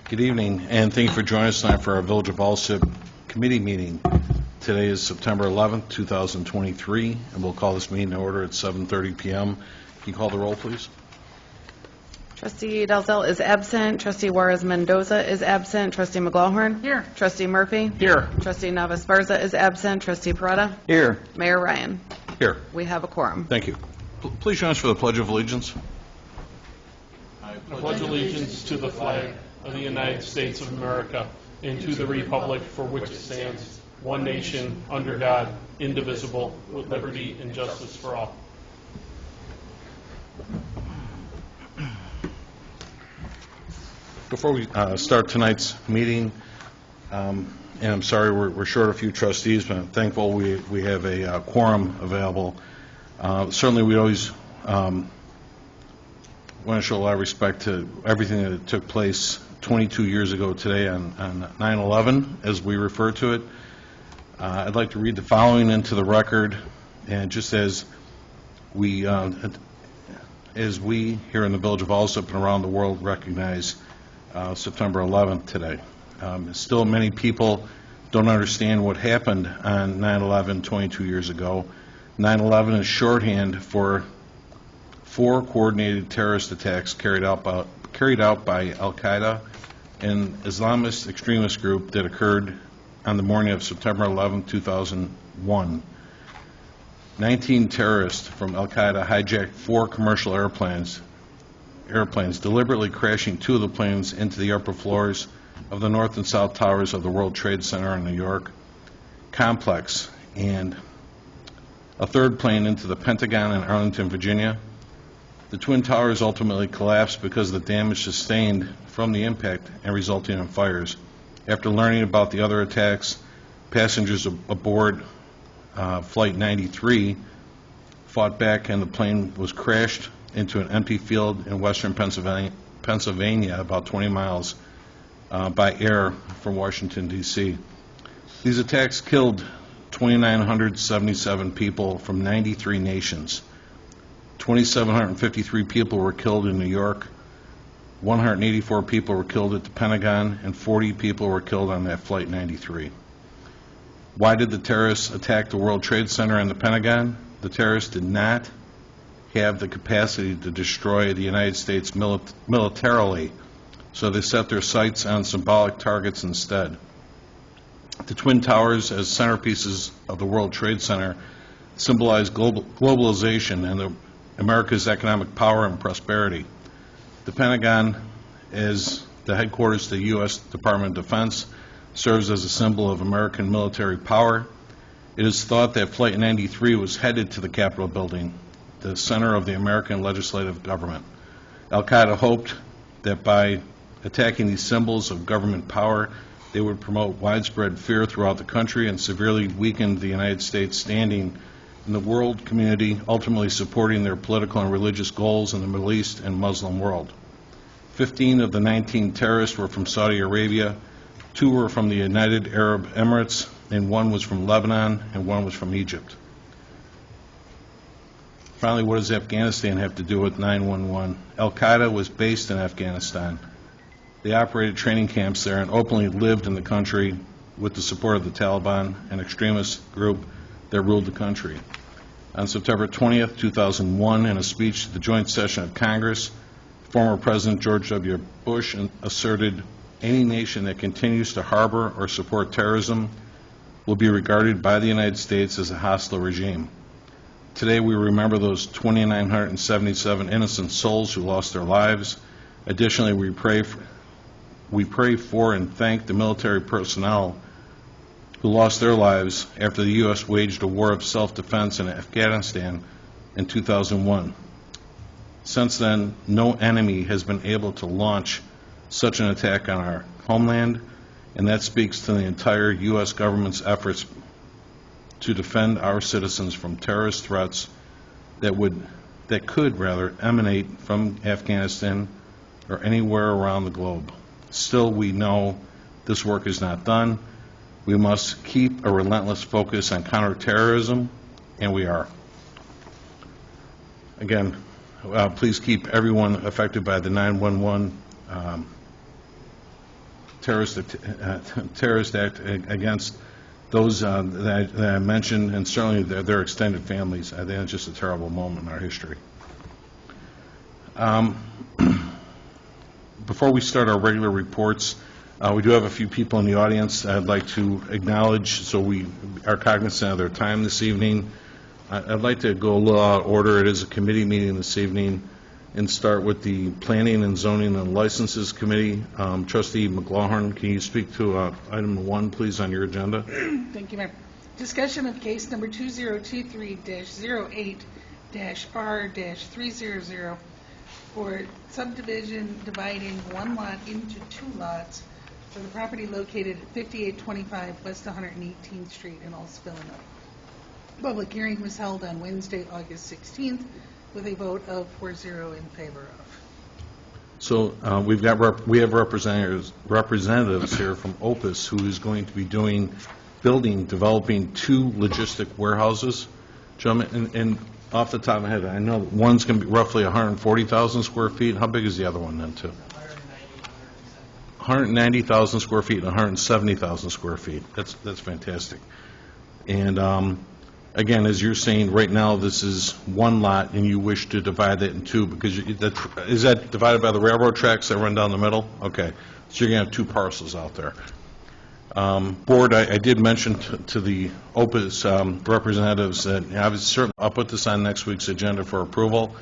Good evening, and thank you for joining us tonight for our Village of Alsip committee meeting. Today is September 11th, 2023, and we'll call this meeting to order at 7:30 p.m. Can you call the roll, please? Trustee Dalzell is absent. Trustee Juarez Mendoza is absent. Trustee McGlawhorn? Here. Trustee Murphy? Here. Trustee Navas Barza is absent. Trustee Parada? Here. Mayor Ryan? Here. We have a quorum. Thank you. Please join us for the Pledge of Allegiance. I pledge allegiance to the flag of the United States of America and to the republic for which it stands, one nation, under God, indivisible, with liberty and justice for all. Before we start tonight's meeting, and I'm sorry we're short a few trustees, but I'm thankful we have a quorum available. Certainly we always want to show a lot of respect to everything that took place 22 years ago today on 9/11, as we refer to it. I'd like to read the following into the record, and just as we here in the Village of Alsip and around the world recognize September 11th today. Still many people don't understand what happened on 9/11 22 years ago. 9/11 is shorthand for 4 coordinated terrorist attacks carried out by Al-Qaeda, an Islamist extremist group that occurred on the morning of September 11, 2001. 19 terrorists from Al-Qaeda hijacked 4 commercial airplanes, deliberately crashing 2 of the planes into the upper floors of the north and south towers of the World Trade Center in New York complex, and a 3rd plane into the Pentagon in Arlington, Virginia. The Twin Towers ultimately collapsed because of the damage sustained from the impact and resulting in fires. After learning about the other attacks, passengers aboard Flight 93 fought back, and the plane was crashed into an empty field in western Pennsylvania, about 20 miles by air from Washington, D.C. These attacks killed 2,977 people from 93 nations. 2,753 people were killed in New York, 184 people were killed at the Pentagon, and 40 people were killed on that Flight 93. Why did the terrorists attack the World Trade Center and the Pentagon? The terrorists did not have the capacity to destroy the United States militarily, so they set their sights on symbolic targets instead. The Twin Towers, as centerpieces of the World Trade Center, symbolize globalization and America's economic power and prosperity. The Pentagon, as the headquarters of the U.S. Department of Defense, serves as a symbol of American military power. It is thought that Flight 93 was headed to the Capitol building, the center of the American legislative government. Al-Qaeda hoped that by attacking these symbols of government power, they would promote widespread fear throughout the country and severely weaken the United States' standing in the world community, ultimately supporting their political and religious goals in the Middle East and Muslim world. 15 of the 19 terrorists were from Saudi Arabia, 2 were from the United Arab Emirates, and 1 was from Lebanon, and 1 was from Egypt. Finally, what does Afghanistan have to do with 9/11? Al-Qaeda was based in Afghanistan. They operated training camps there and openly lived in the country with the support of the Taliban, an extremist group that ruled the country. On September 20th, 2001, in a speech to the joint session of Congress, former President George W. Bush asserted, "Any nation that continues to harbor or support terrorism will be regarded by the United States as a hostile regime." Today we remember those 2,977 innocent souls who lost their lives. Additionally, we pray for and thank the military personnel who lost their lives after the U.S. waged a war of self-defense in Afghanistan in 2001. Since then, no enemy has been able to launch such an attack on our homeland, and that speaks to the entire U.S. government's efforts to defend our citizens from terrorist threats that could emanate from Afghanistan or anywhere around the globe. Still, we know this work is not done. We must keep a relentless focus on counterterrorism, and we are. Again, please keep everyone affected by the 9/11 terrorist act against those that I mentioned, and certainly their extended families. I think it's just a terrible moment in our history. Before we start our regular reports, we do have a few people in the audience I'd like to acknowledge, so we are cognizant of their time this evening. I'd like to go a little out of order. It is a committee meeting this evening, and start with the Planning and Zoning and Licenses Committee. Trustee McLaughlin, can you speak to item 1, please, on your agenda? Thank you, Mayor. Discussion of case number 2023-08-R-300 for subdivision dividing one lot into 2 lots for the property located at 5825 West 118th Street in Alsip, Illinois. Public hearing was held on Wednesday, August 16th, with a vote of 4-0 in favor of. So we have representatives here from Opus, who is going to be developing 2 logistic warehouses. Gentlemen, and off the top of my head, I know one's going to be roughly 140,000 square feet. How big is the other one then, too? 190,000 square feet and 170,000 square feet. That's fantastic. And again, as you're saying, right now, this is 1 lot, and you wish to divide that in 2, because is that divided by the railroad tracks that run down the middle? Okay, so you're going to have 2 parcels out there. Board, I did mention to the Opus representatives that I'll put this on next week's agenda for approval,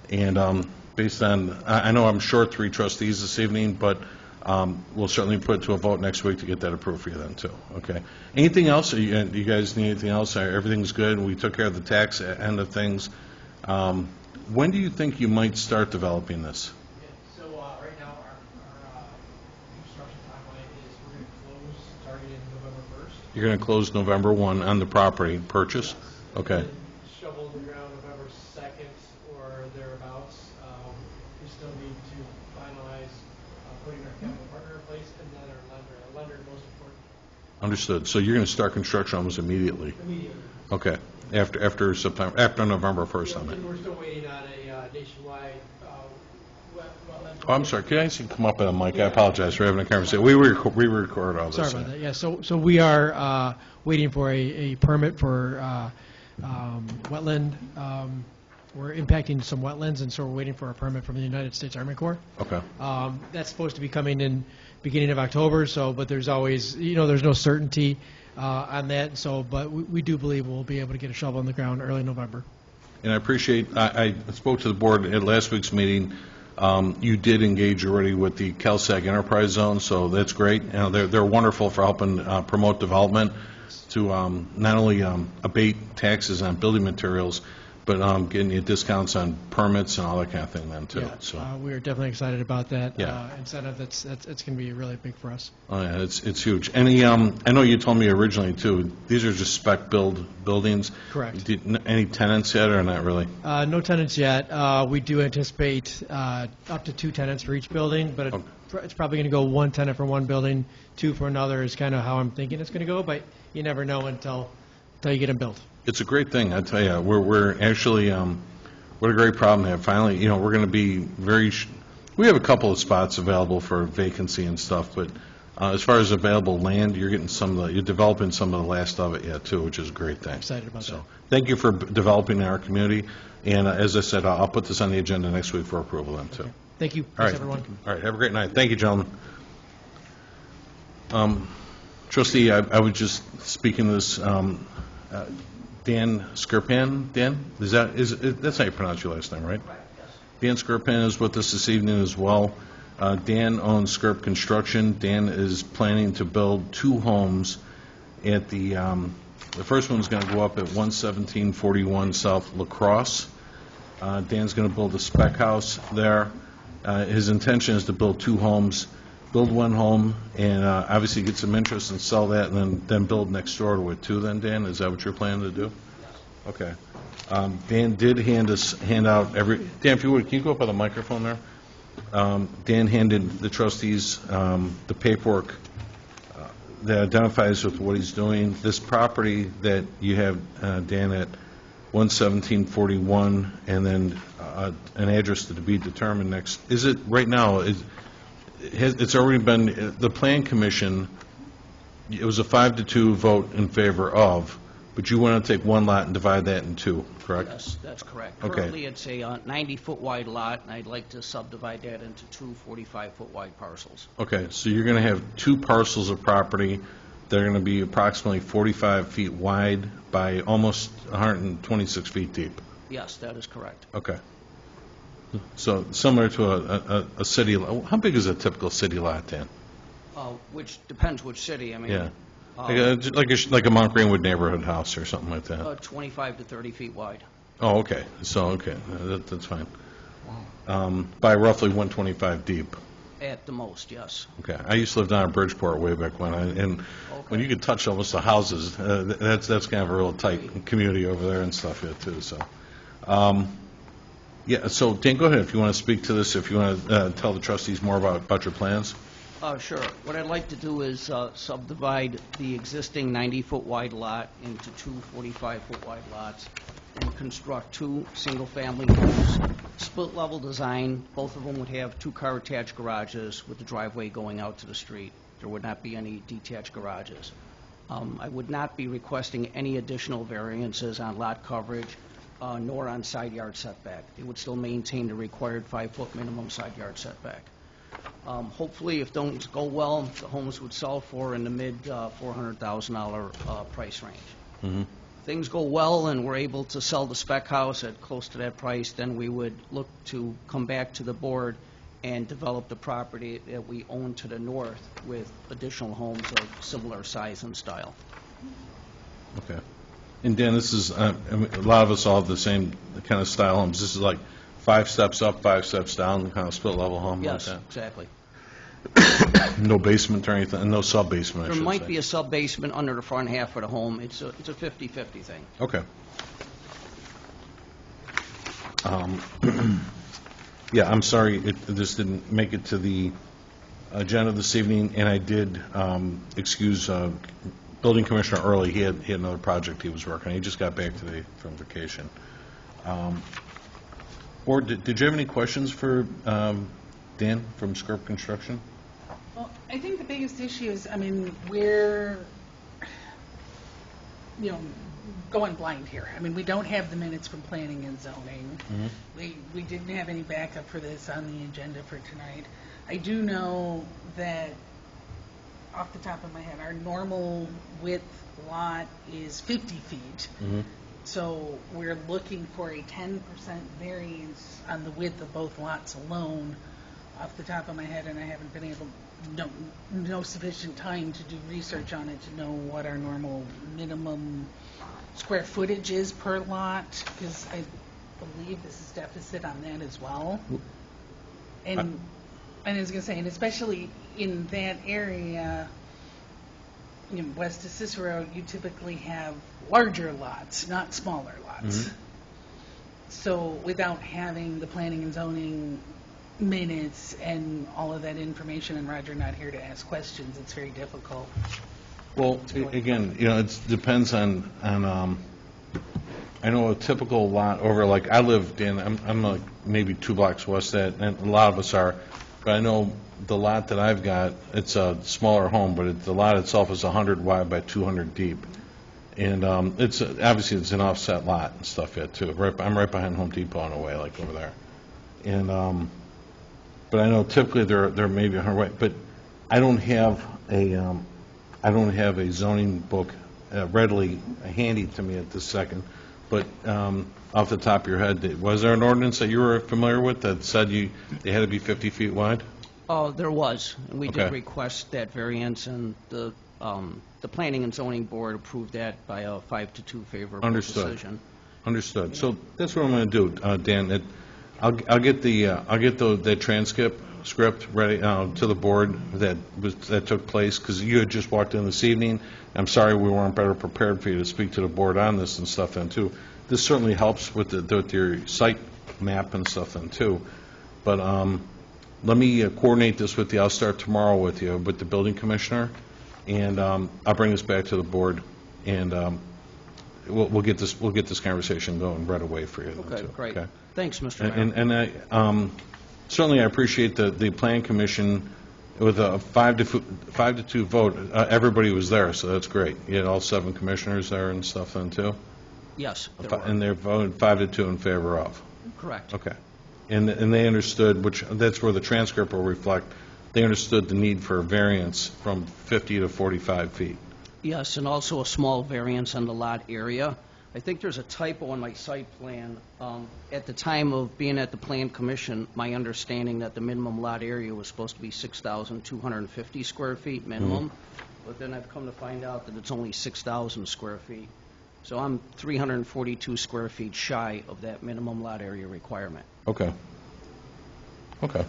and based on, I know I'm short 3 trustees this evening, but we'll certainly put it to a vote next week to get that approved for you then, too. Okay. Anything else? You guys need anything else? Everything's good? We took care of the tax end of things. When do you think you might start developing this? So right now, our construction timeline is we're going to close targeted November 1st. You're going to close November 1 on the property purchase? Okay. Shovel in the ground November 2nd or thereabouts. We still need to finalize putting our capital partner in place, and then our lender most important. Understood. So you're going to start construction almost immediately? Immediately. Okay. After September, after November 1st, I mean. We're still waiting on a nationwide wetland. Oh, I'm sorry. Could I see come up with a mic? I apologize for having a conversation. We record all this. Sorry about that. Yeah, so we are waiting for a permit for wetland. We're impacting some wetlands, and so we're waiting for a permit from the United States Army Corps. Okay. That's supposed to be coming in beginning of October, but there's always, there's no certainty on that, but we do believe we'll be able to get a shovel in the ground early November. And I appreciate, I spoke to the board at last week's meeting. You did engage already with the CalSag Enterprise Zone, so that's great. They're wonderful for helping promote development to not only abate taxes on building materials, but getting you discounts on permits and all that kind of thing then, too. Yeah, So we're definitely excited about that Yeah. incentive. It's going to be really big for us. oh, yeah, it's huge. Any, I know you told me originally, too, these are just spec buildings. Correct. Any tenants yet, or not really? No tenants yet. We do anticipate up to 2 tenants for each building, but it's probably going to go 1 tenant for one building, 2 for another is kind of how I'm thinking it's going to go, but you never know until you get them built. It's a great thing, I tell you. We're actually, what a great problem to have. Finally, we're going to be we have a couple of spots available for vacancy and stuff, but as far as available land, you're developing some of the last of it yet, too, which is a great thing. Excited about that. Thank you for developing in our community, and as I said, I'll put this on the agenda next week for approval then, too. Thank you. All right. Thanks, everyone. All right, have a great night. Thank you, gentlemen. Trustee, I was just speaking to this, Dan Skirpan. Dan, that's how you pronounce your last name, right? Right, yes. Dan Skirpan is with us this evening as well. Dan owns Skirp Construction. Dan is planning to build 2 homes at the first one's going to go up at 11741 South La Crosse. Dan's going to build a spec house there. His intention is to build 2 homes, build 1 home, and obviously get some interest and sell that, and then build next door to it too. Then, Dan, is that what you're planning to do? Yes. Okay. Dan did hand out Dan, if you would, can you go up by the microphone there? Dan handed the trustees the paperwork that identifies with what he's doing. This property that you have, Dan, at 11741, and then an address to be determined next. Is it right now? it's already been, the Plan Commission, it was a 5-2 vote in favor of, but you want to take one lot and divide that in two, correct? Yes, that's correct. Okay. Currently, it's a 90-foot wide lot, and I'd like to subdivide that into two 45-foot wide parcels. Okay, so you're going to have two parcels of property that are going to be approximately 45 feet wide by almost 126 feet deep. Yes, that is correct. Okay. So similar to a city, how big is a typical city lot, Dan? Which depends which city. I mean, Yeah. Like a Mount Greenwood neighborhood house or something like that? 25 to 30 feet wide. Oh, okay, so, okay, that's fine. By roughly 125 deep. At the most, yes. Okay, I used to live down in Bridgeport way back when, and when you could touch almost the houses, that's kind of a real tight community over there and stuff, yeah, too, so. Yeah, so Dan, go ahead, if you want to speak to this, if you want to tell the trustees more about your plans. Sure. What I'd like to do is subdivide the existing 90-foot wide lot into two 45-foot wide lots and construct two single-family homes, split-level design. Both of them would have two-car attached garages with the driveway going out to the street. There would not be any detached garages. I would not be requesting any additional variances on lot coverage nor on side yard setback. It would still maintain the required 5-foot minimum side yard setback. Hopefully, if things go well, the homes would sell for in the mid $400,000 price range. Mm-hmm. If things go well and we're able to sell the spec house at close to that price, then we would look to come back to the board and develop the property that we own to the north with additional homes of similar size and style. Okay. And Dan, this is, I mean, a lot of us all have the same kind of style homes. This is like 5 steps up, 5 steps down, kind of split-level home like Yes, that? exactly. No basement or anything, no sub-basement, I There should might say. be a sub-basement under the front half of the home. It's a 50-50 thing. Okay. Yeah, I'm sorry, this didn't make it to the agenda this evening, and I did excuse Building Commissioner Early. He had another project he was working on. He just got back today from vacation. Or did you have any questions for Dan from Skirp Construction? Well, I think the biggest issue is, I mean, we're, going blind here. I mean, we don't have the minutes from planning and zoning. Mm-hmm. We didn't have any backup for this on the agenda for tonight. I do know that, off the top of my head, our normal width lot is 50 feet. Mm-hmm. So we're looking for a 10% variance on the width of both lots alone, off the top of my head, and I haven't been able, no sufficient time to do research on it to know what our normal minimum square footage is per lot, because I believe this is deficit on that as well. And I was going to say, and especially in that area, west of Cicero, you typically have larger lots, not smaller lots. Mm-hmm. So without having the planning and zoning minutes and all of that information, and Roger not here to ask questions, it's very difficult. Well, again, it depends on I know a typical lot over, like, I live, Dan, I'm like maybe 2 blocks west of that, and a lot of us are, but I know the lot that I've got, it's a smaller home, but the lot itself is 100 wide by 200 deep. And it's obviously it's an offset lot and stuff yet too. I'm right behind Home Depot in a way, like over there. And but I know typically they're maybe 100 wide, but I don't have a zoning book readily handy to me at this second. But off the top of your head, was there an ordinance that you were familiar with that said they had to be 50 feet wide? Oh, there was. And we Okay. did request that variance, and the Planning and Zoning Board approved that by a 5-2 favorable Understood. decision. Understood. So that's what I'm going to do, Dan. I'll get the transcript ready to the board that took place, because you had just walked in this evening. I'm sorry we weren't better prepared for you to speak to the board on this and stuff then too. This certainly helps with your site map and stuff then too. But let me coordinate this with you. I'll start tomorrow with the building commissioner, and I'll bring this back to the board, and we'll get this conversation going right away for you. then, Okay, too. great. Okay? Thanks, Mr. Mayor. And I certainly I appreciate the plan commission With a 5-2 vote, everybody was there, so that's great. You had all 7 commissioners there and stuff then, too? Yes, there were. And they're voted 5-2 in favor of? Correct. Okay. And they understood, which, that's where the transcript will reflect, they understood the need for a variance from 50 to 45 feet. Yes, and also a small variance on the lot area. I think there's a typo on my site plan. At the time of being at the Plan Commission, my understanding that the minimum lot area was supposed to be 6,250 square feet minimum, but then I've come to find out that it's only 6,000 square feet. So I'm 342 square feet shy of that minimum lot area requirement. Okay. Okay.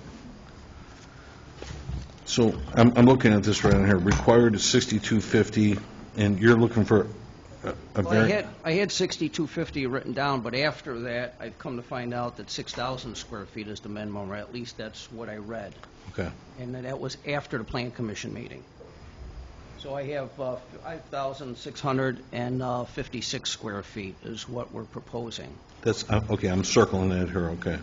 So I'm looking at this right in here. Required is 6,250, and you're looking for a Well, I had 6,250 written down, but after that, I've come to find out that 6,000 square feet is the minimum, or at least that's what I read. Okay. And that was after the Plan Commission meeting. So I have 5,656 square feet is what we're proposing. That's, okay, I'm circling that here, okay.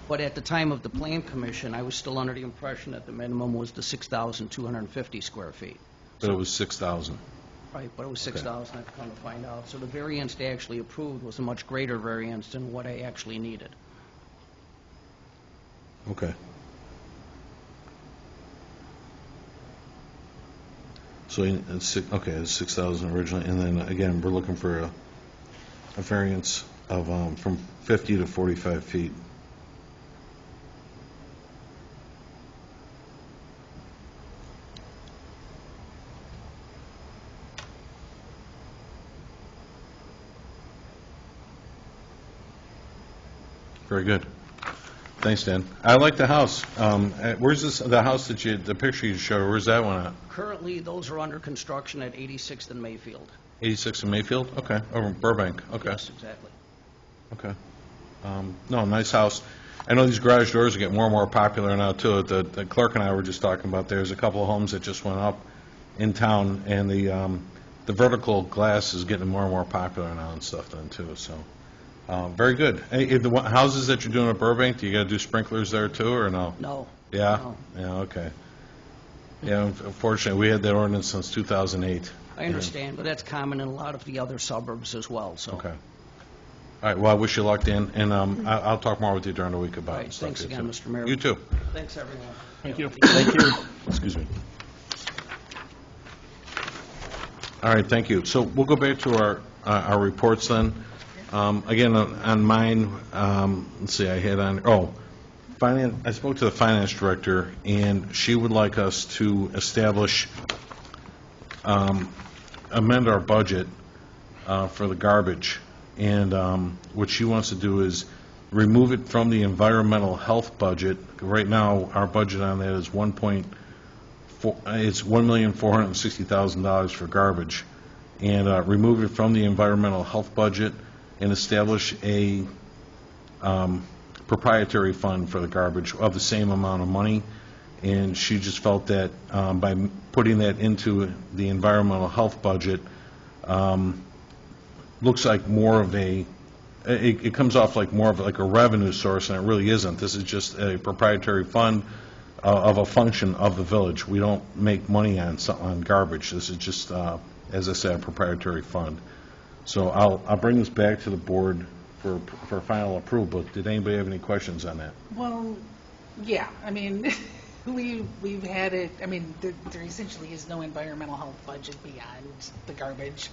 But at the time of the Plan Commission, I was still under the impression that the minimum was the 6,250 square feet. But it was 6,000. Right, but it was 6,000, I've come to find out. So the variance they actually approved was a much greater variance than what I actually needed. Okay. So, it's okay, it's 6,000 originally, and then, again, we're looking for a variance of, from 50 to 45 feet. Very good. Thanks, Dan. I like the house. Where's this, the house that you, the picture you showed, where's that one at? Currently, those are under construction at 86th and Mayfield. 86 in Mayfield? Okay, over in Burbank, okay. Yes, exactly. Okay. No, nice house. I know these garage doors are getting more and more popular now, too. The clerk and I were just talking about, there's a couple of homes that just went up in town, and the vertical glass is getting more and more popular now and stuff then, too, so. Very good. Hey, the houses that you're doing at Burbank, do you got to do sprinklers there, too, or no? No. Yeah? No. Yeah, okay. Yeah, unfortunately, we had that ordinance since 2008. I understand, but that's common in a lot of the other suburbs as well, so. Okay. All right, well, I wish you luck, Dan, and I'll talk more with you during the week about All right, stuff. thanks here, again, too. Mr. Mayor. You too. Thanks, everyone. Thank you. Thank you. Excuse me. All right, thank you. So we'll go back to our reports then. Again, on mine, let's see, I had on, finance. I spoke to the finance director, and she would like us to establish, amend our budget for the garbage. And what she wants to do is remove it from the environmental health budget. Right now, our budget on that is it's $1,460,000 for garbage. And remove it from the environmental health budget and establish a proprietary fund for the garbage of the same amount of money. And she just felt that by putting that into the environmental health budget, looks like more of it comes off like more of like a revenue source, and it really isn't. This is just a proprietary fund of a function of the village. We don't make money on garbage. This is just, as I said, a proprietary fund. So I'll bring this back to the board for final approval. But did anybody have any questions on that? Well, yeah, I mean, we've had it, I mean, there essentially is no environmental health budget beyond the garbage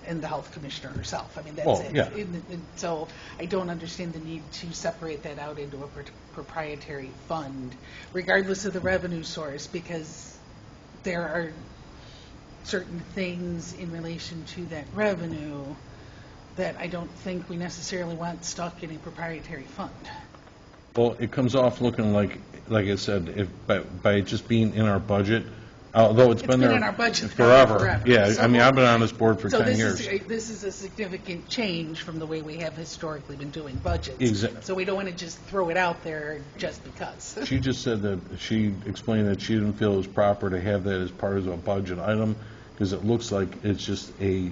and the health commissioner herself. I mean, that's Well, it. yeah. And so I don't understand the need to separate that out into a proprietary fund, regardless of the revenue source, because there are certain things in relation to that revenue that I don't think we necessarily want stuck in a proprietary fund. Well, it comes off looking like I said, if by just being in our budget, although it's been there in our budget forever. Yeah, So- I mean, I've been on this board for So 10 years. this is a significant change from the way we have historically been doing budgets. Exactly. So we don't want to just throw it out there just because. She just said that she explained that she didn't feel it was proper to have that as part of a budget item, because it looks like it's just a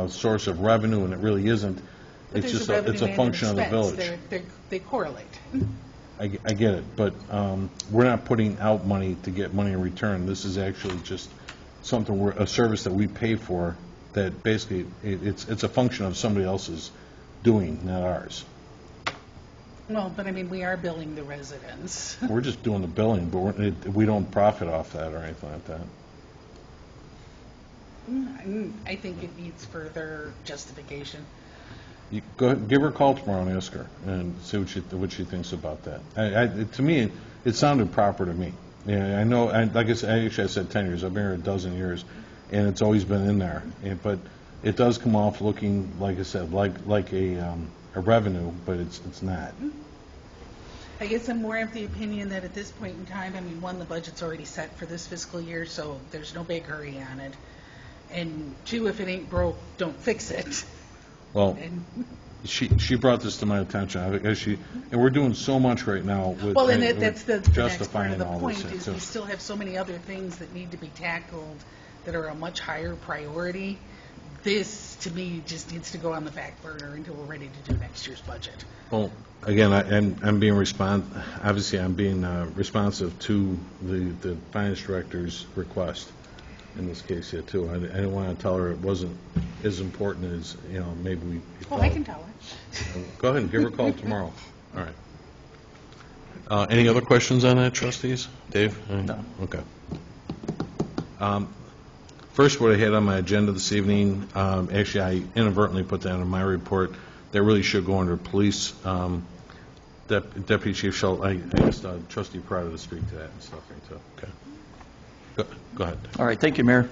source of revenue, and it really isn't. But It's there's just it's a revenue and function of the expense. village. They correlate. I get it, but we're not putting out money to get money in return. This is actually just something, a service that we pay for, that basically, it's a function of somebody else's doing, not ours. Well, but I mean, we are billing the residents. We're just doing the billing, but we don't profit off that or anything like that. I think it needs further justification. You go ahead, give her a call tomorrow and ask her, and see what she thinks about that. To me, it sounded proper to me. Yeah, I know, like I said, actually I said 10 years, I've been here a dozen years, and it's always been in there. But it does come off looking, like I said, like a revenue, but it's not. I guess I'm more of the opinion that at this point in time, I mean, one, the budget's already set for this fiscal year, so there's no big hurry on it. And two, if it ain't broke, don't fix it. Well, And, she brought this to my attention, and we're doing so much right now with well, and that's the next part justifying of the all point, this. is we still have so many other things that need to be tackled that are a much higher priority. This, to me, just needs to go on the back burner until we're ready to do next year's budget. Well, again, I'm being obviously I'm being responsive to the finance director's request in this case here too. I didn't want to tell her it wasn't as important as, maybe we Oh, felt. I can tell her. Go ahead and give her a call tomorrow. All right. Any other questions on that, trustees? Dave? No. Okay. First, what I had on my agenda this evening, actually, I inadvertently put that in my report. That really should go under police. Deputy Chief Schultz, I asked Trustee Prada to speak to that and stuff. Too. Okay. Go ahead. All right, thank you, Mayor.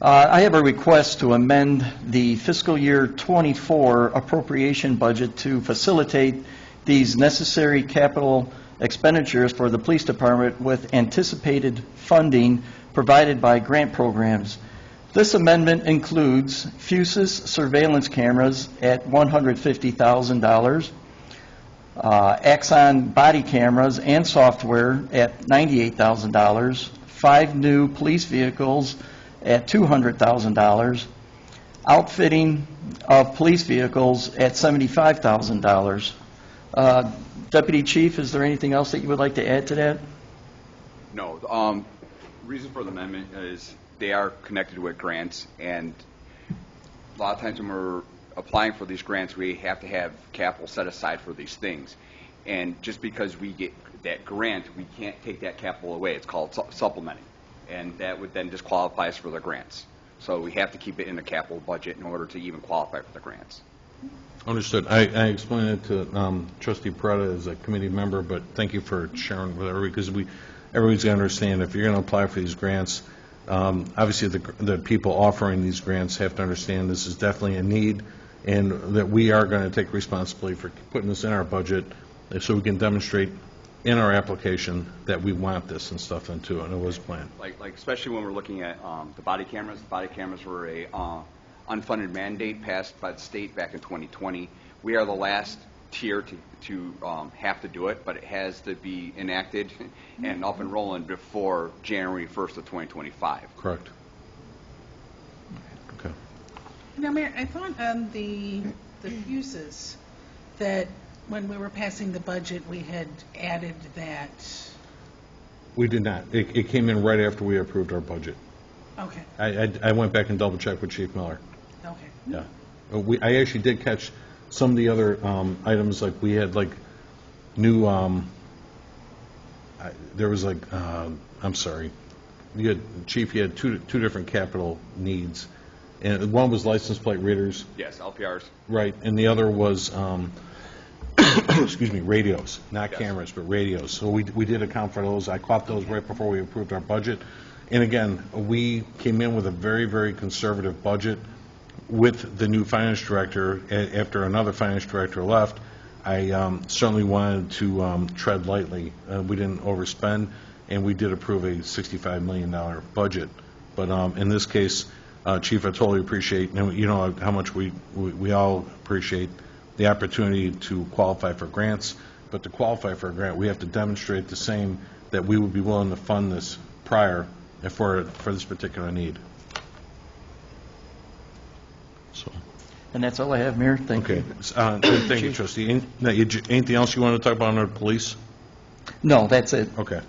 I have a request to amend the fiscal year 24 appropriation budget to facilitate these necessary capital expenditures for the police department with anticipated funding provided by grant programs. This amendment includes Fusus surveillance cameras at $150,000, Axon body cameras and software at $98,000, 5 new police vehicles at $200,000, outfitting of police vehicles at $75,000. Deputy Chief, is there anything else that you would like to add to that? No. Reason for the amendment is they are connected with grants, and a lot of times when we're applying for these grants, we have to have capital set aside for these things. And just because we get that grant, we can't take that capital away. It's called supplementing, and that would then disqualify us for the grants. So we have to keep it in the capital budget in order to even qualify for the grants. Understood. I explained it to Trustee Prada as a committee member, but thank you for sharing with everybody, because everybody's got to understand, if you're going to apply for these grants, obviously the people offering these grants have to understand this is definitely a need, and that we are going to take responsibility for putting this in our budget so we can demonstrate in our application that we want this and stuff then too, and it was planned. Like especially when we're looking at the body cameras. The body cameras were a unfunded mandate passed by the state back in 2020. We are the last tier to have to do it, but it has to be enacted and up and rolling before January 1st of 2025. Correct. Okay. Now, Mayor, I thought on the fuses that when we were passing the budget, we had added that. We did not. It came in right after we approved our budget. Okay, I went back and double checked with Chief Miller. okay. Yeah. I actually did catch some of the other items, like we had like new, there was like, I'm sorry, Chief, you had two different capital needs. And one was license plate readers. Yes, LPRs. Right, and the other was, excuse me, radios, not Yes. cameras, but radios. So we did account for those. I caught those right before we approved our budget. And again, we came in with a very, very conservative budget. With the new finance director, after another finance director left, I certainly wanted to tread lightly. We didn't overspend, and we did approve a $65 million budget. But in this case, Chief, I totally appreciate, and you know how much we all appreciate the opportunity to qualify for grants. But to qualify for a grant, we have to demonstrate the same, that we would be willing to fund this prior for this particular need. So. And that's all I have, Mayor. Thank Okay. you. Thank you, Trustee. Anything else you want to talk about under police? No, that's it. Okay.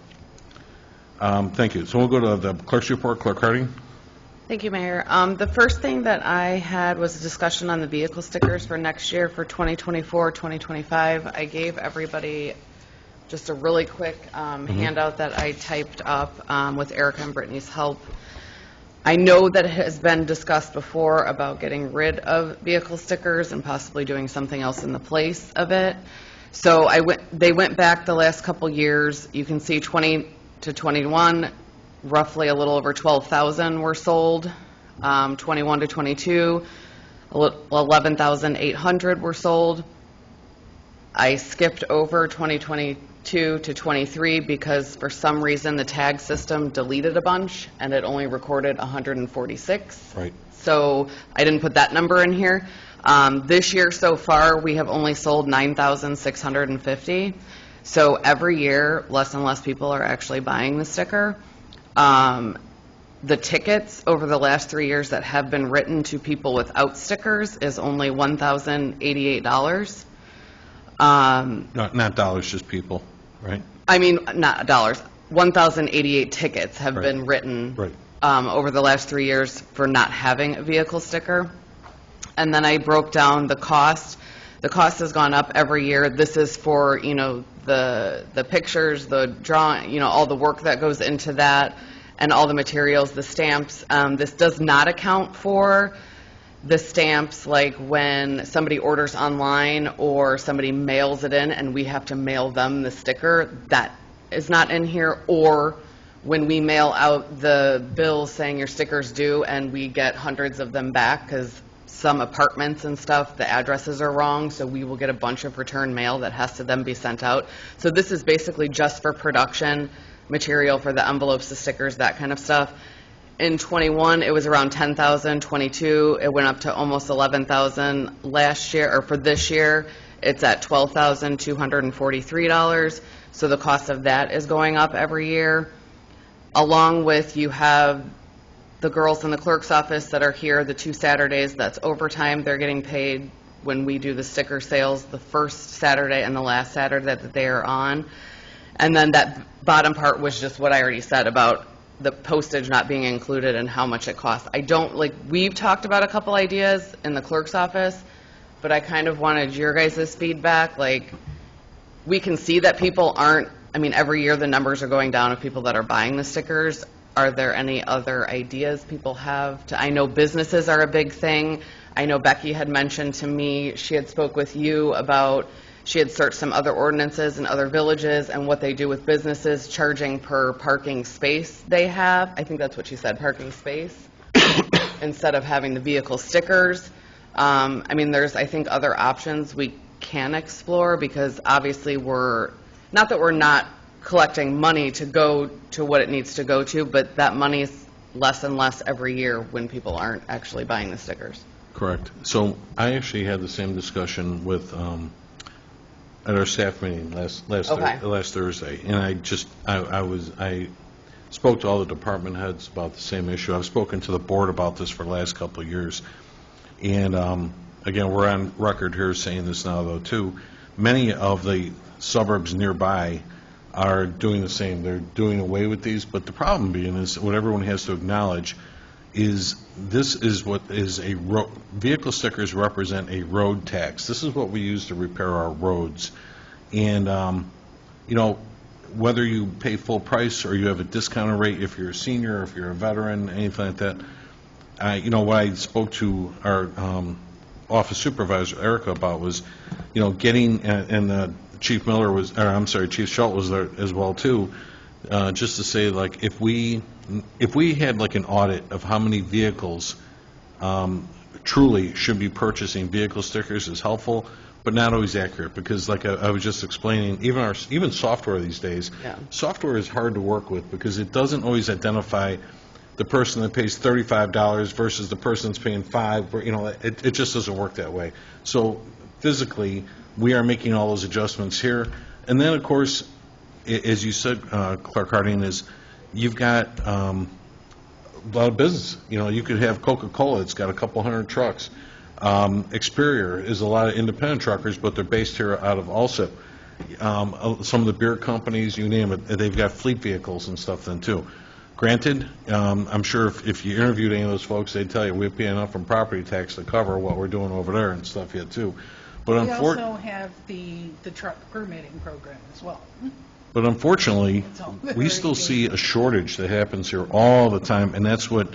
Thank you. So we'll go to the clerk's report. Clerk Harding? Thank you, Mayor. The first thing that I had was a discussion on the vehicle stickers for next year for 2024, 2025. I gave everybody just a really quick handout that I typed up with Erica and Brittany's help. I know that it has been discussed before about getting rid of vehicle stickers and possibly doing something else in the place of it. So they went back the last couple years. You can see 20 to 21, roughly a little over 12,000 were sold. 21 to 22, 11,800 were sold. I skipped over 2022 to 23 because for some reason the tag system deleted a bunch and it only recorded 146. Right. So I didn't put that number in here. This year so far we have only sold 9,650. So every year less and less people are actually buying the sticker. The tickets over the last 3 years that have been written to people without stickers is only $1,088. Not dollars, just people, right? I mean, not dollars. 1,088 tickets have been written Right. over the last 3 years for not having a vehicle sticker. And then I broke down the cost. The cost has gone up every year. This is for, the pictures, the drawing, all the work that goes into that, and all the materials, the stamps. This does not account for the stamps like when somebody orders online or somebody mails it in and we have to mail them the sticker. That is not in here. Or when we mail out the bills saying your sticker's due and we get hundreds of them back because some apartments and stuff, the addresses are wrong, so we will get a bunch of return mail that has to then be sent out. So this is basically just for production material for the envelopes, the stickers, that kind of stuff. In 21, it was around 10,000. 22, it went up to almost 11,000 last year, or for this year, it's at $12,243. So the cost of that is going up every year. Along with, you have the girls in the clerk's office that are here the 2 Saturdays, that's overtime. They're getting paid when we do the sticker sales, the first Saturday and the last Saturday that they are on. And then that bottom part was just what I already said about the postage not being included and how much it costs. We've talked about a couple ideas in the clerk's office, but I kind of wanted your guys' feedback. We can see that people aren't, every year the numbers are going down of people that are buying the stickers. Are there any other ideas people have? I know businesses are a big thing. I know Becky had mentioned to me, she had spoke with you about, she had searched some other ordinances in other villages and what they do with businesses, charging per parking space they have. I think that's what she said, parking space, instead of having the vehicle stickers. There's, I think, other options we can explore because obviously not that we're not collecting money to go to what it needs to go to, but that money is less and less every year when people aren't actually buying the stickers. Correct. So I actually had the same discussion with, at our staff meeting last Thursday, and I spoke to all the department heads about the same issue. I've spoken to the board about this for the last couple of years, and again, we're on record here saying this now, though, too. Many of the suburbs nearby are doing the same. They're doing away with these, but the problem being is what everyone has to acknowledge is this is what is vehicle stickers represent a road tax. This is what we use to repair our roads. And, whether you pay full price or you have a discounted rate if you're a senior, if you're a veteran, anything like that, what I spoke to our office supervisor, Erica, about was, getting, and Chief Chief Schultz was there as well, too, just to say, if we had an audit of how many vehicles truly should be purchasing vehicle stickers is helpful, but not always accurate, because I was just explaining, even software these days, software is hard to work with because it doesn't always identify the person that pays $35 versus the person that's paying $5. It just doesn't work that way. So physically, we are making all those adjustments here. And then, of course, as you said, Clerk Harding, is you've got a lot of business. You could have Coca-Cola. It's got a couple hundred trucks. Experior is a lot of independent truckers, but they're based here out of Alsip. Some of the beer companies, you name it, they've got fleet vehicles and stuff then, too. Granted, I'm sure if you interviewed any of those folks, they'd tell you, we pay enough from property tax to cover what we're doing over there and stuff yet, too. But We also have the truck permitting program as well. But unfortunately, It's all we very still see a dangerous. shortage that happens here all the time, and that's what,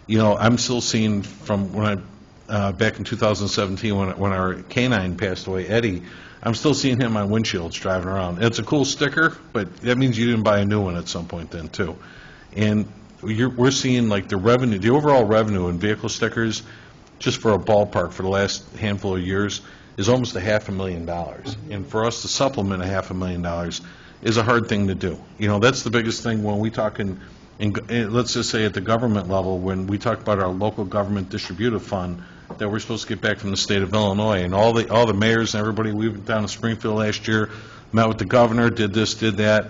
I'm still seeing from when back in 2017, when our canine passed away, Eddie, I'm still seeing him on windshields driving around. It's a cool sticker, but that means you didn't buy a new one at some point then, too. And we're seeing like the revenue, the overall revenue in vehicle stickers, just for a ballpark for the last handful of years, is almost $500,000. And for us to supplement $500,000 is a hard thing to do. That's the biggest thing when we talk let's just say at the government level, when we talk about our local government distributive fund that we're supposed to get back from the state of Illinois, and all the mayors and everybody, we went down to Springfield last year, met with the governor, did this, did that,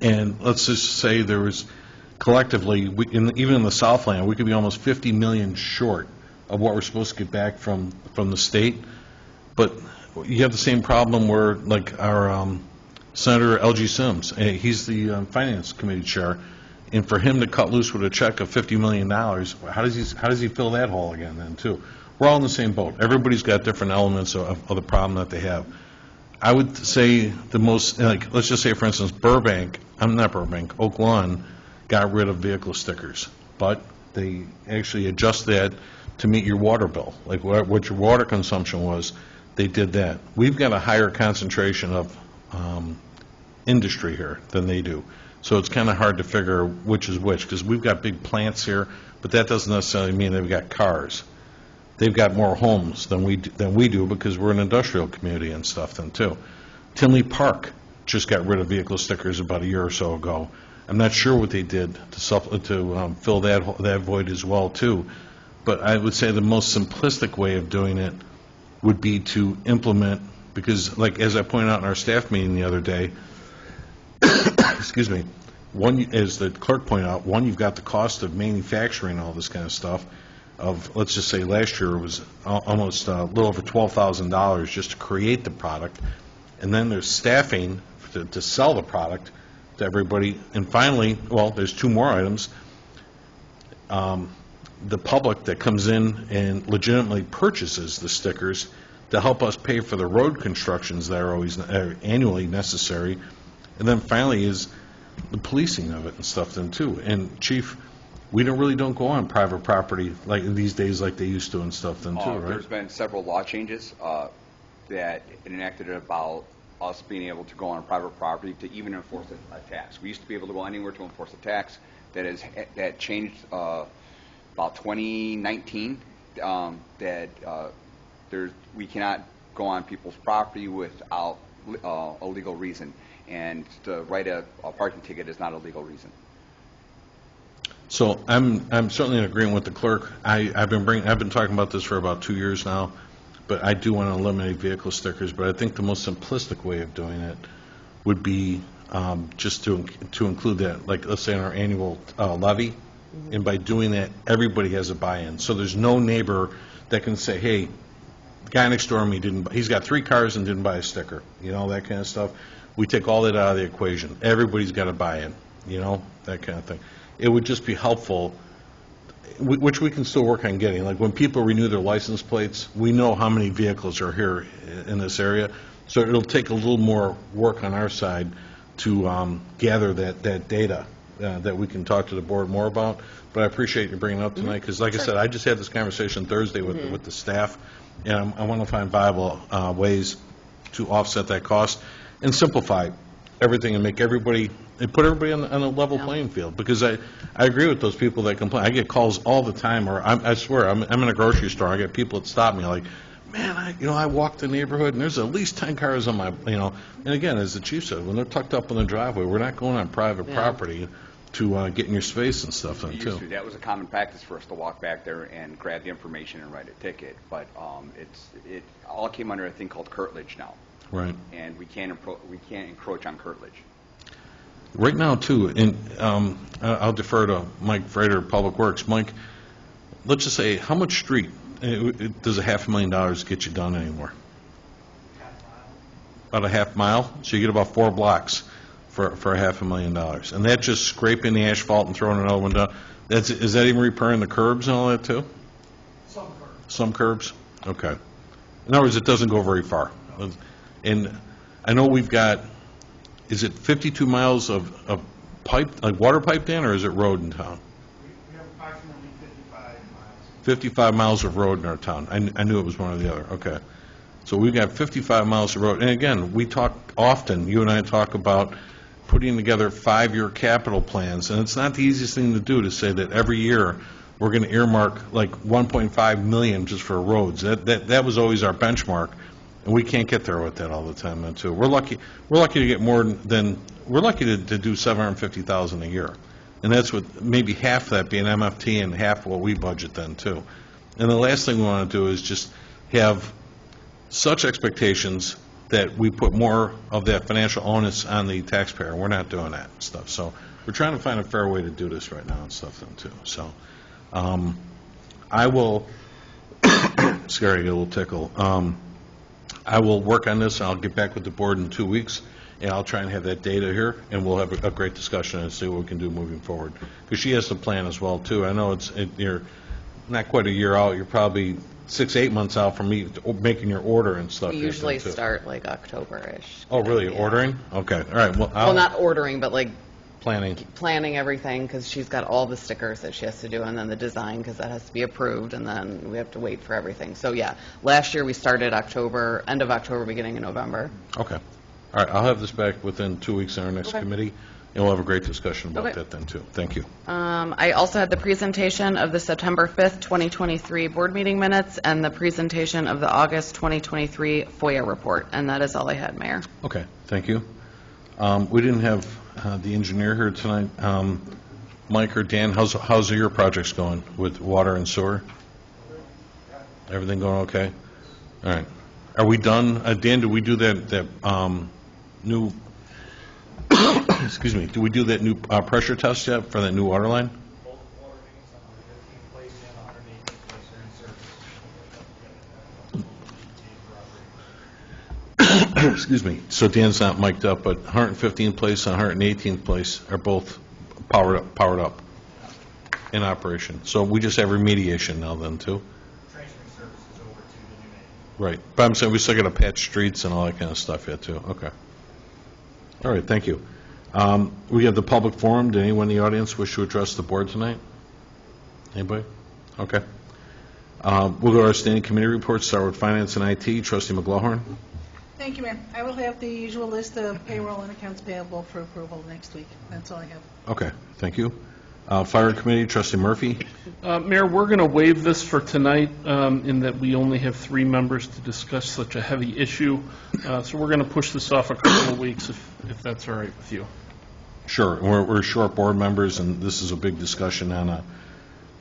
and let's just say there was collectively, even in the Southland, we could be almost 50 million short of what we're supposed to get back from the state. But you have the same problem where, like, our Senator L.G. Sims, he's the Finance Committee Chair, and for him to cut loose with a check of $50 million, how does he fill that hole again then, too? We're all in the same boat. Everybody's got different elements of the problem that they have. I would say the most, like, let's just say, for instance, Oak Lawn got rid of vehicle stickers, but they actually adjust that to meet your water bill, like what your water consumption was. They did that. We've got a higher concentration of industry here than they do, so it's kind of hard to figure which is which, because we've got big plants here, but that doesn't necessarily mean they've got cars. They've got more homes than we do because we're an industrial community and stuff then, too. Tinley Park just got rid of vehicle stickers about a year or so ago. I'm not sure what they did to fill that void as well, too. But I would say the most simplistic way of doing it would be to implement, because, like, as I pointed out in our staff meeting the other day, excuse me, one, as the clerk pointed out, you've got the cost of manufacturing all this kind of stuff, let's just say last year it was almost a little over $12,000 just to create the product, and then there's staffing to sell the product to everybody, and finally, well, there's two more items. The public that comes in and legitimately purchases the stickers to help us pay for the road constructions that are annually necessary, and then finally is the policing of it and stuff then, too. And Chief, we don't go on private property like these days like they used to and stuff then, too, right? There's been several law changes that enacted about us being able to go on private property to even enforce a tax. We used to be able to go anywhere to enforce a tax. That changed about 2019. We cannot go on people's property without a legal reason, and to write a parking ticket is not a legal reason. So I'm certainly in agreement with the clerk. I've been talking about this for about 2 years now, but I do want to eliminate vehicle stickers. But I think the most simplistic way of doing it would be just to include that, like, let's say in our annual levy, and by doing that, everybody has a buy-in. So there's no neighbor that can say, hey, the guy next door to me he's got 3 cars and didn't buy a sticker, that kind of stuff. We take all that out of the equation. Everybody's got a buy-in, that kind of thing. It would just be helpful, which we can still work on getting. Like when people renew their license plates, we know how many vehicles are here in this area, so it'll take a little more work on our side to gather that data that we can talk to the board more about. But I appreciate you bringing it up tonight, because like I said, I just had this conversation Thursday with the staff, and I want to find viable ways to offset that cost and simplify everything and make everybody, and put everybody on a level playing field. Because I agree with those people that complain. I get calls all the time, or I swear, I'm in a grocery store, I get people that stop me like, man, I walk the neighborhood and there's at least 10 cars on my, and again, as the chief said, when they're tucked up in the driveway, we're not going on private property to get in your space and stuff then, too. That was a common practice for us to walk back there and grab the information and write a ticket, but it all came under a thing called curtilage now. Right. And we can't encroach on curtilage. Right now, too, and I'll defer to Mike Frater, Public Works. Mike, let's just say, how much street does $500,000 get you done anymore? about a half mile, so you get about 4 blocks for $500,000. And that's just scraping the asphalt and throwing another one down. Is that even repairing the curbs and all that, too? Some curbs. Some curbs? Okay. In other words, it doesn't go very far. And I know we've got, is it 52 miles of pipe, like water pipe, Dan, or is it road in town? We have approximately 55 miles. 55 miles of road in our town. I knew it was one or the other. Okay. So we've got 55 miles of road. And again, we talk often, you and I talk about putting together 5-year capital plans, and it's not the easiest thing to do to say that every year we're going to earmark like 1.5 million just for roads. That was always our benchmark, and we can't get there with that all the time, then, too. We're lucky to get more than, we're lucky to do 750,000 a year. And that's what, maybe half of that being MFT and half what we budget then, too. And the last thing we want to do is just have such expectations that we put more of that financial onus on the taxpayer. We're not doing that stuff. So we're trying to find a fair way to do this right now and stuff then, too. So I will, scary, get a little tickle. I will work on this, and I'll get back with the board in 2 weeks, and I'll try and have that data here, and we'll have a great discussion and see what we can do moving forward. Because she has the plan as well, too. I know you're not quite a year out. You're probably 6-8 months out from making your order and stuff. We here, usually too. start like October-ish. Oh, really? Yeah. Ordering? Okay. All right. Well, Well, not ordering, but like planning everything, because she's got all the stickers that she has to do, and then the design, because that has to be approved, and then we have to wait for everything. So, yeah, last year we started October, end of October, beginning of November. Okay. All right. I'll have this back within 2 weeks in our next Okay. committee, and we'll have a great discussion about Okay. that then, too. Thank you. I also had the presentation of the September 5th, 2023 board meeting minutes and the presentation of the August 2023 FOIA report, and that is all I had, Mayor. Okay. Thank you. We didn't have the engineer here tonight. Mike or Dan, how's your projects going with water and sewer? Everything going okay? All right. Are we done? Dan, do we do that new, excuse me, do we do that new pressure test yet for that new water line? Both water mains on the 15th place and 118th place are in service. Excuse me. So Dan's not mic'd up, but 115th place and 118th place are both powered up in operation. So we just have remediation now then, too? Transferring services over to the new main. Right. But I'm saying we still got to patch streets and all that kind of stuff yet, too. Okay. All right, thank you. We have the public forum. Did anyone in the audience wish to address the board tonight? Anybody? Okay. We'll go to our standing committee reports. Start with Finance and IT. Trustee McGlawhorn. Thank you, Mayor. I will have the usual list of payroll and accounts payable for approval next week. That's all I have. Okay, thank you. Fire Committee, Trustee Murphy. Mayor, we're going to waive this for tonight in that we only have 3 members to discuss such a heavy issue. So we're going to push this off a couple of weeks if that's all right with you. Sure, we're short board members, and this is a big discussion on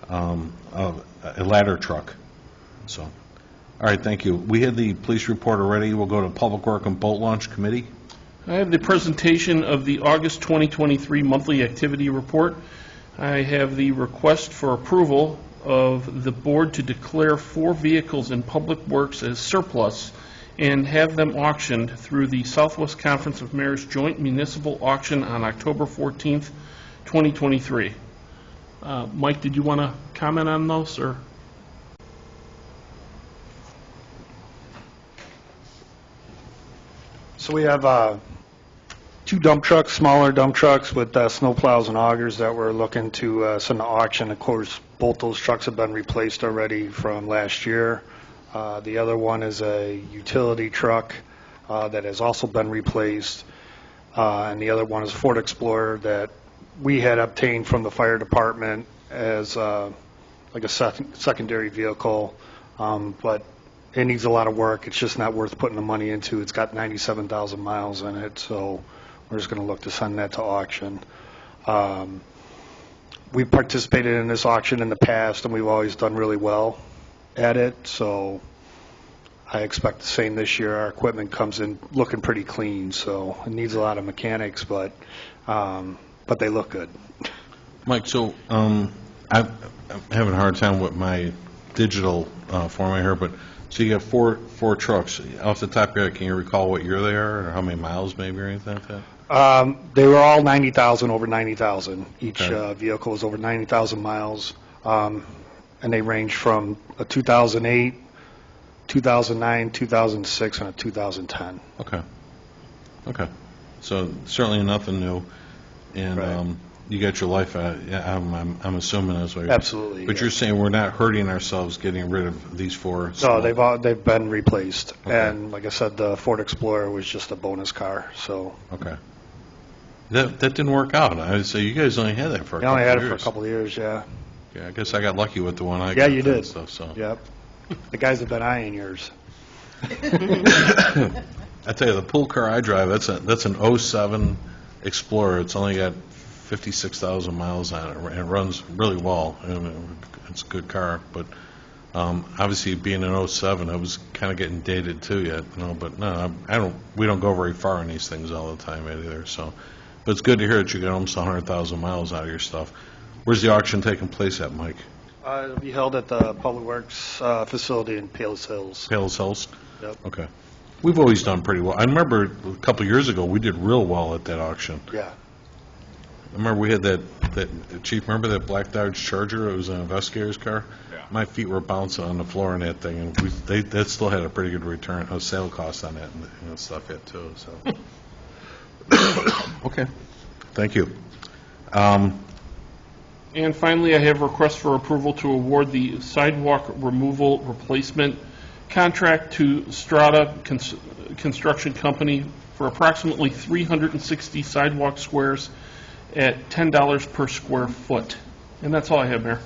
a ladder truck. So, all right, thank you. We had the police report already. We'll go to Public Work and Boat Launch Committee. I have the presentation of the August 2023 monthly activity report. I have the request for approval of the board to declare 4 vehicles in Public Works as surplus and have them auctioned through the Southwest Conference of Mayors Joint Municipal Auction on October 14th, 2023. Mike, did you want to comment on those, or? So we have 2 dump trucks, smaller dump trucks with snow plows and augers that we're looking to send to auction. Of course, both those trucks have been replaced already from last year. The other one is a utility truck that has also been replaced. And the other one is a Ford Explorer that we had obtained from the fire department as like a secondary vehicle. But it needs a lot of work. It's just not worth putting the money into. It's got 97,000 miles in it, so we're just going to look to send that to auction. We've participated in this auction in the past, and we've always done really well at it, so I expect the same this year. Our equipment comes in looking pretty clean, so it needs a lot of mechanics, but they look good. Mike, so I'm having a hard time with my digital format here, but So you got four trucks. Off the top of your head, can you recall what year they are, or how many miles maybe, or anything like that? They were all 90,000, over 90,000. Each Okay. vehicle was over 90,000 miles, and they range from a 2008, 2009, 2006, and a 2010. Okay. Okay. So certainly nothing new, and Right. you got your life. Yeah, I'm assuming that's what you're. Absolutely, But yeah. you're saying we're not hurting ourselves getting rid of these four. No, small- they've been replaced. Okay. And like I said, the Ford Explorer was just a bonus car, so Okay. That didn't work out. I would say you guys only had that for a we couple only had of it for a years. couple of years, yeah. Yeah, I guess I got lucky with the one I got. Yeah, you then, did. So. Yep. The guys have been eyeing yours. I tell you, the pool car I drive, that's an '07 Explorer. It's only got 56,000 miles on it, and it runs really well. I mean, it's a good car, but obviously being an '07, it was kind of getting dated too yet, But no, we don't go very far in these things all the time either. So, but it's good to hear that you got almost 100,000 miles out of your stuff. Where's the auction taking place at, Mike? It'll be held at the Public Works facility in Palos Hills. Palos Hills? Yep. Okay. We've always done pretty well. I remember a couple of years ago, we did real well at that auction. Yeah. I remember we had that Chief, remember that black Dodge Charger? It was an investigator's car? Yeah. My feet were bouncing on the floor in that thing, and that still had a pretty good return, a sale cost on that and stuff yet, too, so. Okay. Thank you. And finally, I have a request for approval to award the sidewalk removal replacement contract to Strata Construction Company for approximately 360 sidewalk squares at $10 per square foot. And that's all I have, Mayor.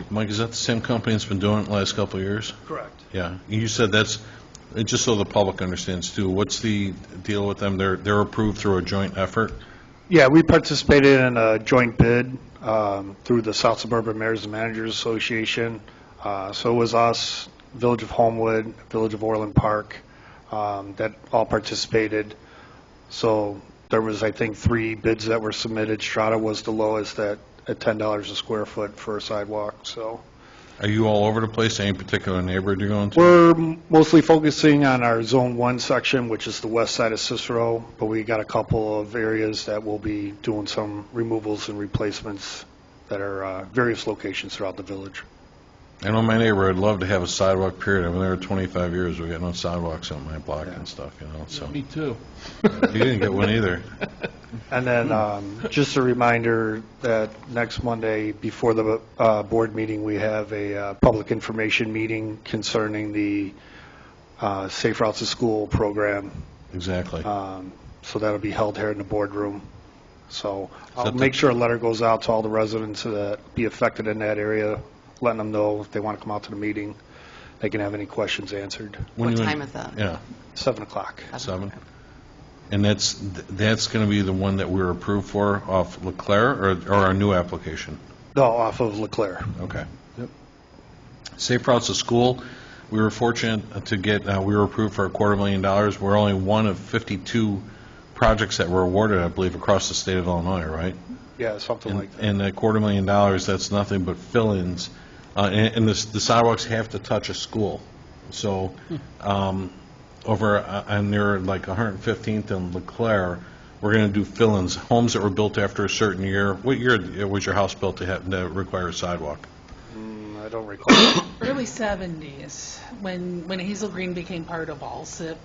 Mike, is that the same company that's been doing it the last couple of years? Correct. Yeah. You said that's, just so the public understands, too, what's the deal with them? They're approved through a joint effort? Yeah, we participated in a joint bid through the South Suburban Mayors and Managers Association. So it was us, Village of Homewood, Village of Orland Park, that all participated. So there was, I think, 3 bids that were submitted. Strata was the lowest at $10 a square foot for a sidewalk, so. Are you all over the place? Any particular neighborhood you're going to? We're mostly focusing on our Zone 1 section, which is the west side of Cicero, but we got a couple of areas that we'll be doing some removals and replacements that are various locations throughout the village. I know my neighborhood would love to have a sidewalk, period. I've been there 25 years. We got no sidewalks on my block and stuff, so. Me too. You didn't get one either. And then just a reminder that next Monday, before the board meeting, we have a public information meeting concerning the Safe Routes to School program. Exactly. So that'll be held here in the boardroom. So I'll that the- make sure a letter goes out to all the residents that be affected in that area, letting them know if they want to come out to the meeting, they can have any questions answered. What time is that? Yeah, 7 o'clock. 7. And that's going to be the one that we were approved for off Leclerc, or our new application? No, off of Leclerc. Okay. Safe Routes to School, we were fortunate to get, we were approved for $250,000. We're only one of 52 projects that were awarded, I believe, across the state of Illinois, right? Yeah, something like that. And that $250,000, that's nothing but fill-ins. And the sidewalks have to touch a school. So over on near like 115th and Leclerc, we're going to do fill-ins, homes that were built after a certain year. What year was your house built to require a sidewalk? I don't recall. Early 70s, when Hazel Green became part of Alsip,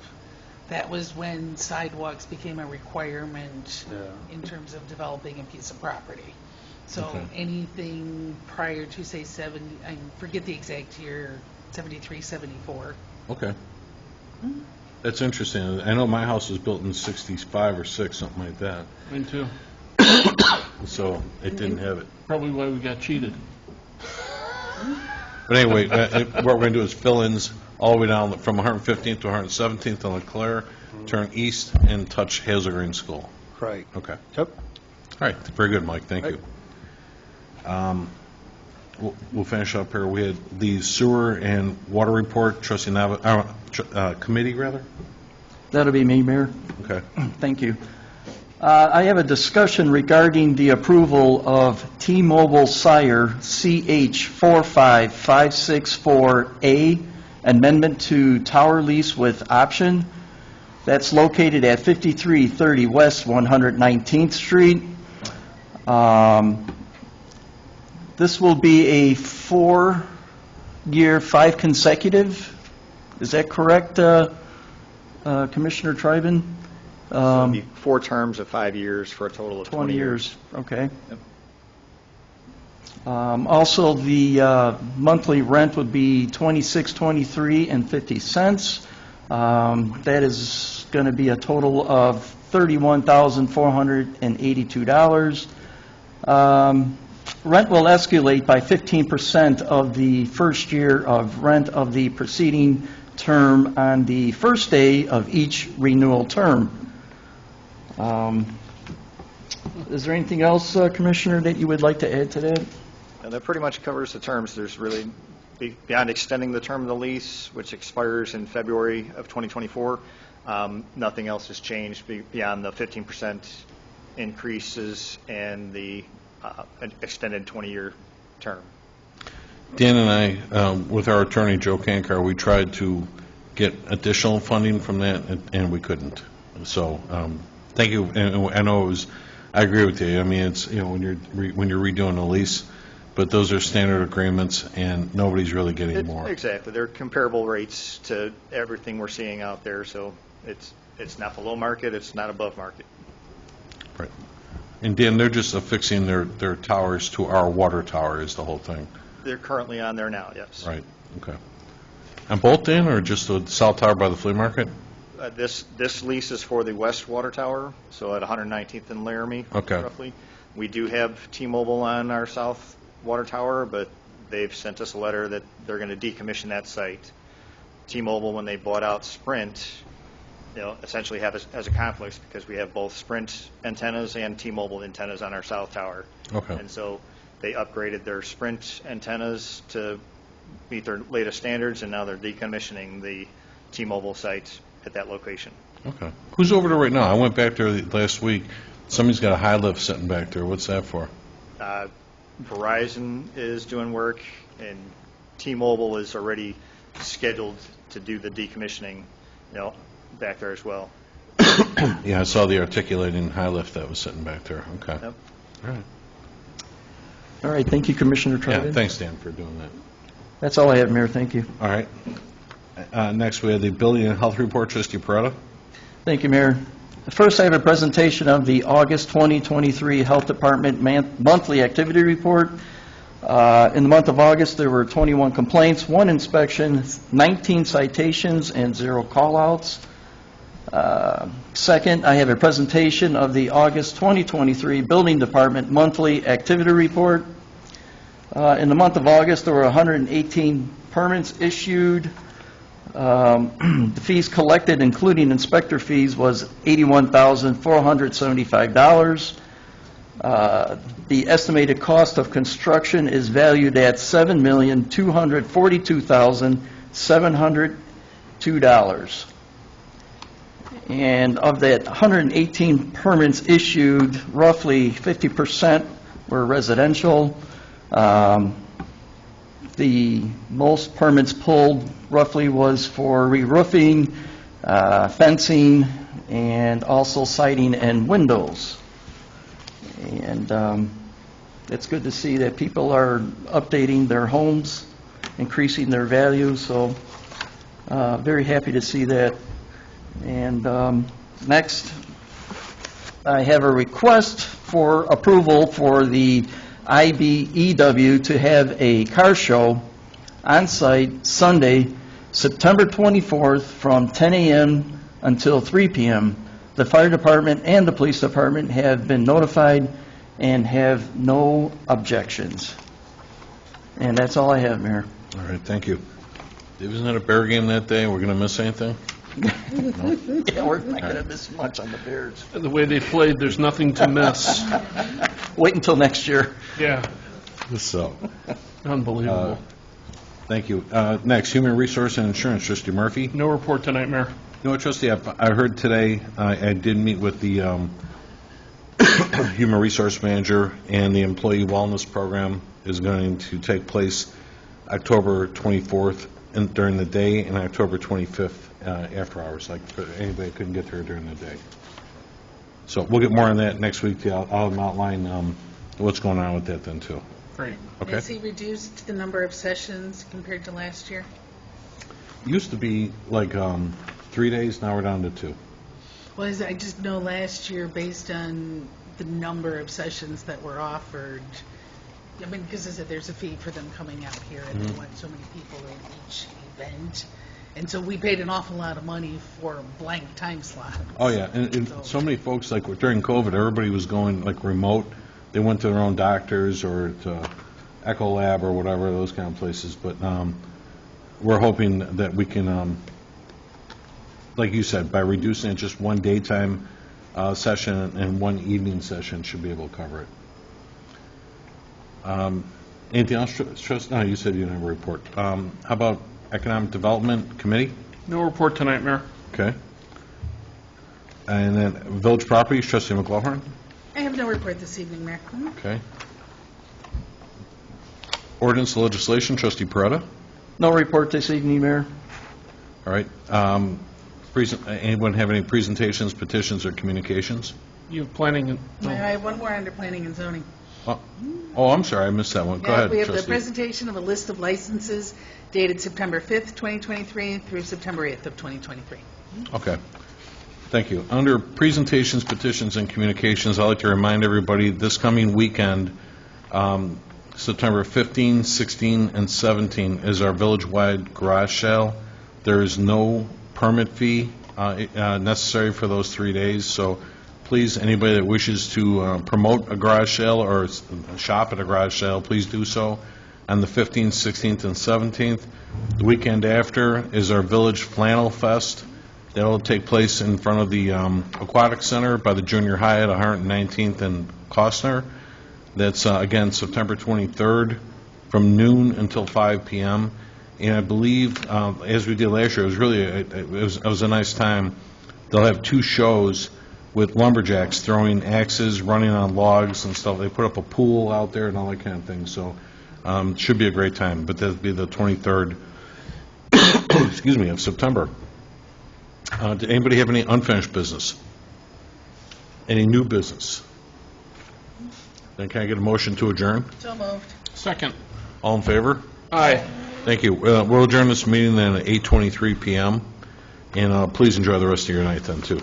that was when sidewalks became a requirement Yeah. in terms of developing a piece of property. So Okay. anything prior to, say, 70, I forget the exact year, 73, 74. Okay. That's interesting. I know my house was built in 65 or 6, something like that. Mine too. So it didn't have it. Probably why we got cheated. But anyway, what we're going to do is fill-ins all the way down from 115th to 117th on Leclerc, turn east and touch Hazel Green School. Right. Okay. Yep. All right. Very good, Mike. Thank you. We'll finish up here. We had the sewer and water report, trustee committee, rather? That'll be me, Mayor. Okay. Thank you. I have a discussion regarding the approval of T-Mobile Sire CH45564A amendment to tower lease with option. That's located at 5330 West 119th Street. This will be a 4-year, 5 consecutive. Is that correct, Commissioner Triben? So it'd be 4 terms of 5 years for a total of 20 years. Okay. Yep. Also, the monthly rent would be $26.23.50. That is going to be a total of $31,482. Rent will escalate by 15% of the first year of rent of the preceding term on the first day of each renewal term. Is there anything else, Commissioner, that you would like to add to that? And that pretty much covers the terms. There's really, beyond extending the term of the lease, which expires in February of 2024, nothing else has changed beyond the 15% increases and the extended 20-year term. Dan and I, with our attorney, Joe Kankar, we tried to get additional funding from that, and we couldn't. So, thank you. And I know it was, I agree with you. I mean, it's, you know, when you're redoing a lease, but those are standard agreements, and nobody's really getting more. Exactly. They're comparable rates to everything we're seeing out there, so it's not below market, it's not above market. Right. And Dan, they're just affixing their towers to our water tower is the whole thing. They're currently on there now, yes. Right, okay. On both, Dan, or just the south tower by the flea market? This lease is for the west water tower, so at 119th and Laramie, Okay. roughly. We do have T-Mobile on our south water tower, but they've sent us a letter that they're going to decommission that site. T-Mobile, when they bought out Sprint, you know, essentially have as a conflict because we have both Sprint antennas and T-Mobile antennas on our south tower. Okay. And so they upgraded their Sprint antennas to meet their latest standards, and now they're decommissioning the T-Mobile site at that location. Okay. Who's over there right now? I went back there last week. Somebody's got a high lift sitting back there. What's that for? Verizon is doing work, and T-Mobile is already scheduled to do the decommissioning, you know, back there as well. Yeah, I saw the articulating high lift that was sitting back there. Okay. Yep. All right. All right, thank you, Commissioner Triben. Yeah, thanks, Dan, for doing that. That's all I have, Mayor, thank you. All right. Next, we have the Building and Health Report. Trustee Parada. Thank you, Mayor. First, I have a presentation of the August 2023 Health Department Monthly Activity Report. In the month of August, there were 21 complaints, 1 inspection, 19 citations, and 0 call-outs. Second, I have a presentation of the August 2023 Building Department Monthly Activity Report. In the month of August, there were 118 permits issued. The fees collected, including inspector fees, was $81,475. The estimated cost of construction is valued at $7,242,702. And of that 118 permits issued, roughly 50% were residential. The most permits pulled roughly was for re-roofing, fencing, and also siding and windows. And it's good to see that people are updating their homes, increasing their value, so very happy to see that. And next, I have a request for approval for the IBEW to have a car show on site Sunday, September 24th from 10 a.m. until 3 p.m. The fire department and the police department have been notified and have no objections. And that's all I have, Mayor. All right, thank you. Isn't it a Bear game that day? We're going to miss anything? Yeah, we're not going to miss much on the Bears. The way they played, there's nothing to miss. Wait until next year. Yeah, So, unbelievable. thank you. Next, Human Resource and Insurance. Trustee Murphy. No report tonight, Mayor. You know what, Trustee, I heard today, I did meet with the Human Resource Manager, and the Employee Wellness Program is going to take place October 24th during the day, and October 25th after hours, like for anybody that couldn't get there during the day. So we'll get more on that next week. I'll outline what's going on with that then, too. Great. Okay? Has he reduced the number of sessions compared to last year? Used to be like 3 days, now we're down to 2. Well, I just know last year, based on the number of sessions that were offered, I mean, because I said there's a fee for them coming out here, and they want so many people in each event. And so we paid an awful lot of money for a blank time slot. Oh, yeah, and so many folks, like during COVID, everybody was going like remote. They went to their own doctors or to Echo Lab or whatever, those kind of places. But we're hoping that we can, like you said, by reducing it just one daytime session and one evening session, should be able to cover it. Anything else, Trustee? No, you said you didn't have a report. How about Economic Development Committee? No report tonight, Mayor. Okay. And then Village Properties, Trustee McLaughlin? I have no report this evening, Mayor. Okay. Ordinance and Legislation, Trustee Peretta? No report this evening, Mayor. All right. Anyone have any presentations, petitions, or communications? You planning? I have one more under planning and zoning. Oh, I'm sorry, I missed that one. Go ahead, We have the Trustee. presentation of a list of licenses dated September 5th, 2023 through September 8th of 2023. Okay. Thank you. Under presentations, petitions, and communications, I'd like to remind everybody this coming weekend, September 15, 16, and 17 is our village-wide garage sale. There is no permit fee necessary for those 3 days, so please, anybody that wishes to promote a garage sale or shop at a garage sale, please do so on the 15th, 16th, and 17th. The weekend after is our Village Flannel Fest. That will take place in front of the Aquatic Center by the Junior High at 119th and Costner. That's, again, September 23rd from noon until 5 p.m. And I believe, as we did last year, it was really it was a nice time. They'll have 2 shows with lumberjacks throwing axes, running on logs and stuff. They put up a pool out there and all that kind of thing. So it should be a great time. But that'll be the 23rd excuse me, of September. Did anybody have any unfinished business? Any new business? Then can I get a motion to adjourn? So moved. Second. All in favor? Aye. Thank you. We'll adjourn this meeting then at 8:23 p.m. And please enjoy the rest of your night then, too.